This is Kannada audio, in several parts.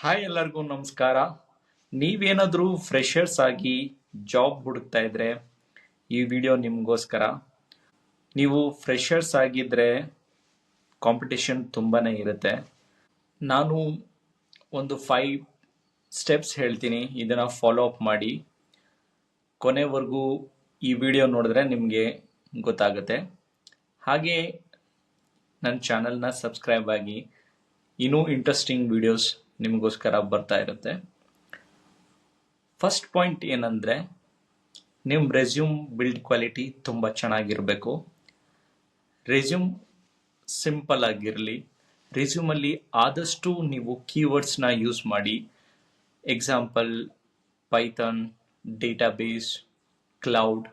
ಹಾಯ್ ಎಲ್ಲರಿಗೂ ನಮಸ್ಕಾರ. ನೀವೇನಾದರೂ ಫ್ರೆಷರ್ಸ್ ಆಗಿ ಜಾಬ್ ಹುಡುಕ್ತಾ ಇದ್ರೆ ಈ ವಿಡಿಯೋ ನಿಮಗೋಸ್ಕರ. ನೀವು ಫ್ರೆಷರ್ಸ್ ಆಗಿದ್ರೆ ಕಾಂಪಿಟೇಷನ್ ತುಂಬಾನೇ ಇರುತ್ತೆ. ನಾನು ಒಂದು 5 ಸ್ಟೆಪ್ಸ್ ಹೇಳ್ತೀನಿ, ಇದನ್ನು ಫಾಲೋ ಅಪ್ ಮಾಡಿ. ಕೊನೆವರೆಗೂ ಈ ವಿಡಿಯೋ ನೋಡಿದ್ರೆ ನಿಮಗೆ ಗೊತ್ತಾಗುತ್ತೆ. ಹಾಗೆ ನನ್ನ ಚಾನಲ್ನ ಸಬ್ಸ್ಕ್ರೈಬ್ ಆಗಿ, ಇನ್ನೂ ಇಂಟ್ರೆಸ್ಟಿಂಗ್ ವಿಡಿಯೋಸ್ ನಿಮಗೋಸ್ಕರ ಬರ್ತಾ ಇರುತ್ತೆ. ಫಸ್ಟ್ ಪಾಯಿಂಟ್ ಏನಂದರೆ, ನಿಮ್ಮ ರೆಸ್ಯೂಮ್ ಬಿಲ್ಡ್ ಕ್ವಾಲಿಟಿ ತುಂಬ ಚೆನ್ನಾಗಿರಬೇಕು. ರೆಸ್ಯೂಮ್ ಸಿಂಪಲ್ ಆಗಿರಲಿ. ರೆಸ್ಯೂಮಲ್ಲಿ ಆದಷ್ಟು ನೀವು ಕೀವರ್ಡ್ಸ್ನ ಯೂಸ್ ಮಾಡಿ. ಎಕ್ಸಾಂಪಲ್ ಪೈಥಾನ್, ಡೇಟಾಬೇಸ್, ಕ್ಲೌಡ್,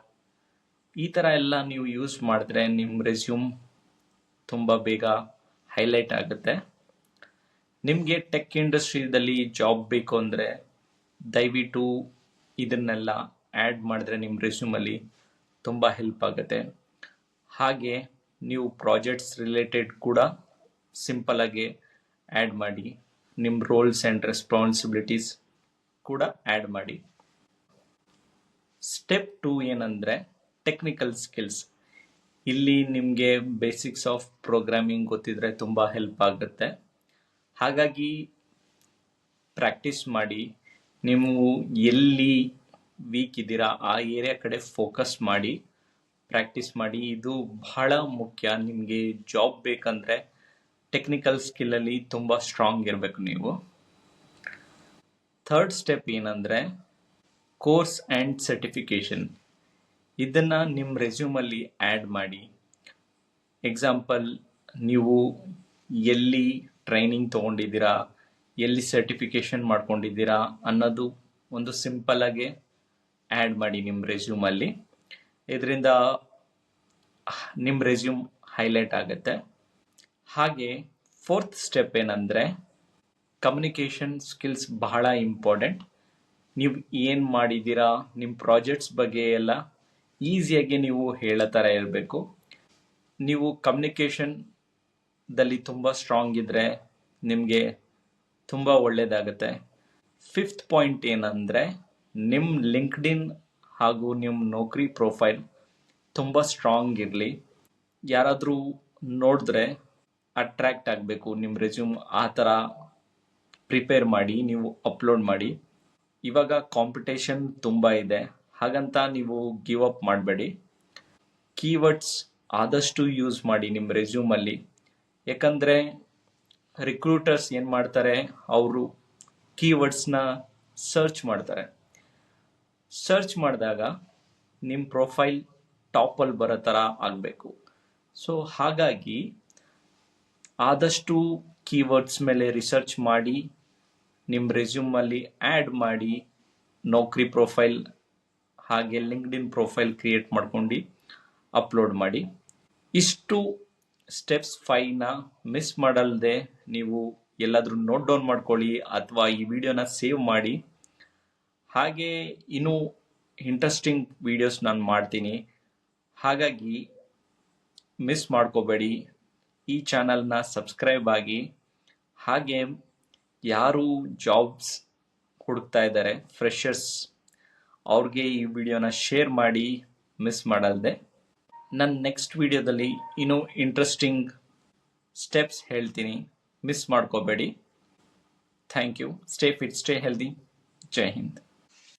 ಈ ಥರ ಎಲ್ಲ ನೀವು ಯೂಸ್ ಮಾಡಿದ್ರೆ ನಿಮ್ಮ ರೆಸ್ಯೂಮ್ ತುಂಬ ಬೇಗ ಹೈಲೈಟ್ ಆಗುತ್ತೆ. ನಿಮಗೆ ಟೆಕ್ ಇಂಡಸ್ಟ್ರಿಯಲ್ಲಿ ಜಾಬ್ ಬೇಕು ಅಂದರೆ ದಯವಿಟ್ಟು ಇದನ್ನೆಲ್ಲ ಆ್ಯಡ್ ಮಾಡಿದ್ರೆ ನಿಮ್ಮ ರೆಸ್ಯೂಮಲ್ಲಿ ತುಂಬ ಹೆಲ್ಪ್ ಆಗುತ್ತೆ. ಹಾಗೆ ನೀವು ಪ್ರಾಜೆಕ್ಟ್ಸ್ ರಿಲೇಟೆಡ್ ಕೂಡ ಸಿಂಪಲಾಗಿ ಆ್ಯಡ್ ಮಾಡಿ. ನಿಮ್ಮ ರೋಲ್ಸ್ ಆ್ಯಂಡ್ ರೆಸ್ಪಾನ್ಸಿಬಿಲಿಟೀಸ್ ಕೂಡ ಆ್ಯಡ್ ಮಾಡಿ. ಸ್ಟೆಪ್ 2 ಏನಂದರೆ ಟೆಕ್ನಿಕಲ್ ಸ್ಕಿಲ್ಸ್. ಇಲ್ಲಿ ನಿಮಗೆ ಬೇಸಿಕ್ಸ್ ಆಫ್ ಪ್ರೋಗ್ರಾಮಿಂಗ್ ಗೊತ್ತಿದ್ರೆ ತುಂಬ ಹೆಲ್ಪ್ ಆಗುತ್ತೆ. ಹಾಗಾಗಿ ಪ್ರಾಕ್ಟೀಸ್ ಮಾಡಿ. ನೀವು ಎಲ್ಲಿ ವೀಕ್ ಇದ್ದೀರಾ ಆ ಏರಿಯಾ ಕಡೆ ಫೋಕಸ್ ಮಾಡಿ ಪ್ರಾಕ್ಟೀಸ್ ಮಾಡಿ. ಇದು ಬಹಳ ಮುಖ್ಯ. ನಿಮಗೆ ಜಾಬ್ ಬೇಕಂದರೆ ಟೆಕ್ನಿಕಲ್ ಸ್ಕಿಲ್ಲಲ್ಲಿ ತುಂಬ ಸ್ಟ್ರಾಂಗ್ ಇರಬೇಕು ನೀವು. ಥರ್ಡ್ ಸ್ಟೆಪ್ ಏನಂದರೆ ಕೋರ್ಸ್ ಆ್ಯಂಡ್ ಸರ್ಟಿಫಿಕೇಷನ್. ಇದನ್ನು ನಿಮ್ಮ ರೆಸ್ಯೂಮಲ್ಲಿ ಆ್ಯಡ್ ಮಾಡಿ. ಎಕ್ಸಾಂಪಲ್, ನೀವು ಎಲ್ಲಿ ಟ್ರೈನಿಂಗ್ ತೊಗೊಂಡಿದ್ದೀರಾ, ಎಲ್ಲಿ ಸರ್ಟಿಫಿಕೇಷನ್ ಮಾಡ್ಕೊಂಡಿದ್ದೀರಾ ಅನ್ನೋದು ಒಂದು ಸಿಂಪಲಾಗಿ ಆ್ಯಡ್ ಮಾಡಿ ನಿಮ್ಮ ರೆಸ್ಯೂಮಲ್ಲಿ. ಇದರಿಂದ ನಿಮ್ಮ ರೆಸ್ಯೂಮ್ ಹೈಲೈಟ್ ಆಗುತ್ತೆ. ಹಾಗೆ ಫೋರ್ತ್ ಸ್ಟೆಪ್ ಏನಂದರೆ ಕಮ್ಯುನಿಕೇಷನ್ ಸ್ಕಿಲ್ಸ್ ಬಹಳ ಇಂಪಾರ್ಟೆಂಟ್. ನೀವು ಏನು ಮಾಡಿದ್ದೀರಾ, ನಿಮ್ಮ ಪ್ರಾಜೆಕ್ಟ್ಸ್ ಬಗ್ಗೆ ಎಲ್ಲ ಈಸಿಯಾಗಿ ನೀವು ಹೇಳೋ ಥರ ಇರಬೇಕು. ನೀವು ಕಮ್ಯುನಿಕೇಷನ್ದಲ್ಲಿ ತುಂಬ ಸ್ಟ್ರಾಂಗ್ ಇದ್ದರೆ ನಿಮಗೆ ತುಂಬ ಒಳ್ಳೆಯದಾಗುತ್ತೆ. ಫಿಫ್ತ್ ಪಾಯಿಂಟ್ ಏನಂದರೆ ನಿಮ್ಮ ಲಿಂಕ್ಡ್ಇನ್ ಹಾಗೂ ನಿಮ್ಮ ನೌಕರಿ ಪ್ರೊಫೈಲ್ ತುಂಬ ಸ್ಟ್ರಾಂಗ್ ಇರಲಿ. ಯಾರಾದರೂ ನೋಡಿದ್ರೆ ಅಟ್ರ್ಯಾಕ್ಟ್ ಆಗಬೇಕು. ನಿಮ್ಮ ರೆಸ್ಯೂಮ್ ಆ ಥರ ಪ್ರಿಪೇರ್ ಮಾಡಿ ನೀವು ಅಪ್ಲೋಡ್ ಮಾಡಿ. ಇವಾಗ ಕಾಂಪಿಟೇಷನ್ ತುಂಬ ಇದೆ, ಹಾಗಂತ ನೀವು ಗಿವ್ ಅಪ್ ಮಾಡಬೇಡಿ. ಕೀವರ್ಡ್ಸ್ ಆದಷ್ಟು ಯೂಸ್ ಮಾಡಿ ನಿಮ್ಮ ರೆಸ್ಯೂಮಲ್ಲಿ. ಯಾಕಂದರೆ ರಿಕ್ರೂಟರ್ಸ್ ಏನು ಮಾಡ್ತಾರೆ, ಅವರು ಕೀವರ್ಡ್ಸ್ನ ಸರ್ಚ್ ಮಾಡ್ತಾರೆ. ಸರ್ಚ್ ಮಾಡಿದಾಗ ನಿಮ್ಮ ಪ್ರೊಫೈಲ್ ಟಾಪಲ್ಲಿ ಬರೋ ಥರ ಆಗಬೇಕು. ಸೊ ಹಾಗಾಗಿ ಆದಷ್ಟು ಕೀವರ್ಡ್ಸ್ ಮೇಲೆ ರಿಸರ್ಚ್ ಮಾಡಿ ನಿಮ್ಮ ರೆಸ್ಯೂಮಲ್ಲಿ ಆ್ಯಡ್ ಮಾಡಿ. ನೌಕರಿ ಪ್ರೊಫೈಲ್ ಹಾಗೆ ಲಿಂಕ್ಡ್ಇನ್ ಪ್ರೊಫೈಲ್ ಕ್ರಿಯೇಟ್ ಮಾಡ್ಕೊಂಡು ಅಪ್ಲೋಡ್ ಮಾಡಿ. ಇಷ್ಟು ಸ್ಟೆಪ್ಸ್ 5ನ ಮಿಸ್ ಮಾಡಲ್ದೆ ನೀವು ಎಲ್ಲಾದರೂ ನೋಟ್ ಡೌನ್ ಮಾಡ್ಕೊಳ್ಳಿ ಅಥವಾ ಈ ವಿಡಿಯೋನ ಸೇವ್ ಮಾಡಿ. ಹಾಗೆ ಇನ್ನೂ ಇಂಟ್ರೆಸ್ಟಿಂಗ್ ವಿಡಿಯೋಸ್ ನಾನು ಮಾಡ್ತೀನಿ, ಹಾಗಾಗಿ ಮಿಸ್ ಮಾಡ್ಕೋಬೇಡಿ. ಈ ಚಾನಲ್ನ ಸಬ್ಸ್ಕ್ರೈಬ್ ಆಗಿ. ಹಾಗೆ ಯಾರು ಜಾಬ್ಸ್ ಹುಡುಕ್ತಾ ಇದ್ದಾರೆ ಫ್ರೆಷರ್ಸ್, ಅವ್ರಿಗೆ ಈ ವಿಡಿಯೋನ ಶೇರ್ ಮಾಡಿ ಮಿಸ್ ಮಾಡಲ್ದೆ. ನನ್ನ ನೆಕ್ಸ್ಟ್ ವಿಡಿಯೋದಲ್ಲಿ ಇನ್ನೂ ಇಂಟ್ರೆಸ್ಟಿಂಗ್ ಸ್ಟೆಪ್ಸ್ ಹೇಳ್ತೀನಿ, ಮಿಸ್ ಮಾಡ್ಕೋಬೇಡಿ. Thank you. Stay fit, stay healthy. ಜೈ ಹಿಂದ್.